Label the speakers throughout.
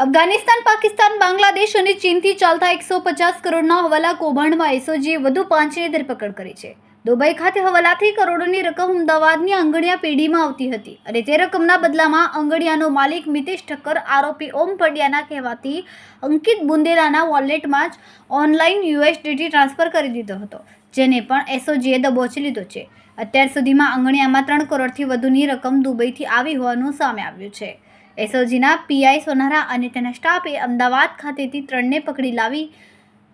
Speaker 1: અફઘાનિસ્તાન, પાકિસ્તાન, બાંગ્લાદેશ અને ચીનથી ચાલતા 150 કરોડના હવાલા કૌભાંડમાં એસઓજીએ વધુ 5ની ધરપકડ કરી છે. દુબઈ ખાતે હવાલાથી કરોડોની રકમ અમદાવાદની આંગણિયા પેઢીમાં આવતી હતી અને તે રકમના બદલામાં આંગણિયાનો માલિક મિતેશ ઠક્કર આરોપી ઓમ પંડ્યાના કહેવાથી અંકિત બુંદેલાના વોલેટમાં જ ઓનલાઈન યુએસડીટી ટ્રાન્સફર કરી દીધો હતો, જેને પણ એસઓજીએ દબોચી લીધો છે. અત્યાર સુધીમાં આંગણિયામાં 3 કરોડથી વધુની રકમ દુબઈથી આવી હોવાનું સામે આવ્યું છે. એસઓજીના પીઆઈ સોનારા અને તેના સ્ટાફે અમદાવાદ ખાતેથી 3ને પકડી લાવી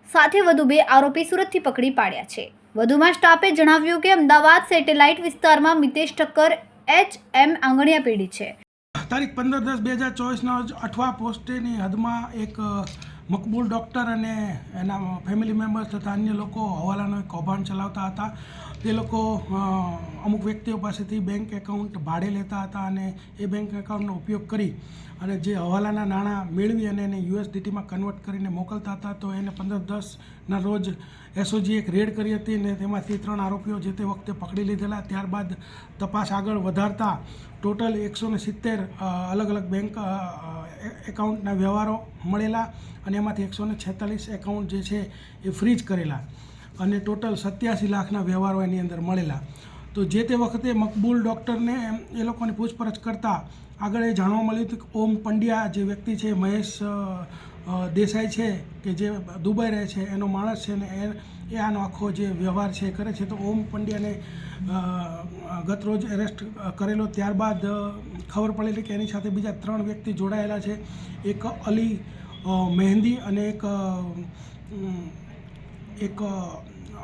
Speaker 1: સાથે વધુ 2 આરોપી સુરતથી પકડી પાડ્યા છે. વધુમાં સ્ટાફે જણાવ્યું કે અમદાવાદ સેટેલાઇટ વિસ્તારમાં મિતેશ ઠક્કર એચએમ આંગણિયા પેઢી છે.
Speaker 2: તારીખ 15/10/2024ના રોજ અઠવા પોસ્ટેની હદમાં એક મકબૂલ ડૉક્ટર અને એના ફેમિલી મેમ્બર્સ તથા અન્ય લોકો હવાલાનો એક કૌભાંડ ચલાવતા હતા. તે લોકો અમુક વ્યક્તિઓ પાસેથી બેંક એકાઉન્ટ ભાડે લેતા હતા અને એ બેંક એકાઉન્ટનો ઉપયોગ કરી અને જે હવાલાના નાણાં મેળવી અને એને યુએસડીટીમાં કન્વર્ટ કરીને મોકલતા હતા. તો એને 15/10ના રોજ એસઓજીએ એક રેડ કરી હતી અને તેમાંથી 3 આરોપીઓ જે તે વખતે પકડી લીધેલા. ત્યારબાદ તપાસ આગળ વધારતા ટોટલ 170 અલગ અલગ બેંક એકાઉન્ટના વ્યવહારો મળેલા અને એમાંથી 146 એકાઉન્ટ જે છે એ ફ્રીઝ કરેલા અને ટોટલ 87 લાખના વ્યવહારો એની અંદર મળેલા. તો જે તે વખતે મકબૂલ ડૉક્ટરને એ લોકોની પૂછપરછ કરતાં આગળ એ જાણવા મળ્યું હતું કે ઓમ પંડ્યા જે વ્યક્તિ છે, મહેશ દેસાઈ છે કે જે દુબઈ રહે છે, એનો માણસ છે ને એ આનો આખો જે વ્યવહાર છે એ કરે છે. તો ઓમ પંડ્યાને ગત રોજ એરેસ્ટ કરેલો. ત્યારબાદ ખબર પડેલી કે એની સાથે બીજા 3 વ્યક્તિ જોડાયેલા છે. એક અલી મહેંદી અને એક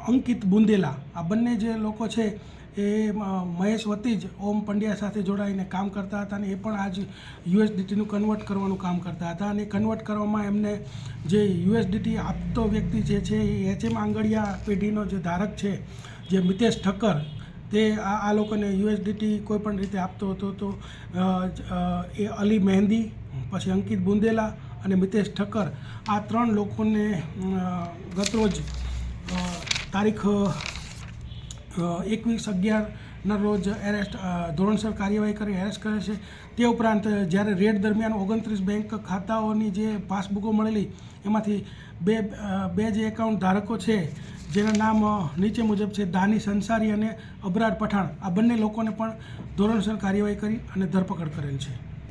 Speaker 2: અંકિત બુંદેલા. આ બંને જે લોકો છે એ મહેશ વતી જ ઓમ પંડ્યા સાથે જોડાઈને કામ કરતા હતા અને એ પણ આજ યુએસડીટીનું કન્વર્ટ કરવાનું કામ કરતા હતા. અને કન્વર્ટ કરવામાં એમને જે યુએસડીટી આપતો વ્યક્તિ જે છે એ એચએમ આંગણિયા પેઢીનો જે ધારક છે જે મિતેશ ઠક્કર, તે આ લોકોને યુએસડીટી કોઈ પણ રીતે આપતો હતો. તો એ અલી મહેંદી, પછી અંકિત બુંદેલા અને મિતેશ ઠક્કર, આ 3 લોકોને ગતરોજ તારીખ 21/11ના રોજ ધોરણસર કાર્યવાહી કરી એરેસ્ટ કરે છે. તે ઉપરાંત જ્યારે રેડ દરમિયાન 29 બેંક ખાતાઓની જે પાસબુકો મળેલી એમાંથી બે જે એકાઉન્ટ ધારકો છે જેના નામ નીચે મુજબ છે, દાનિશ અંસારી અને અબરાર પઠાણ, આ બંને લોકોને પણ ધોરણસર કાર્યવાહી કરી અને ધરપકડ કરેલ છે.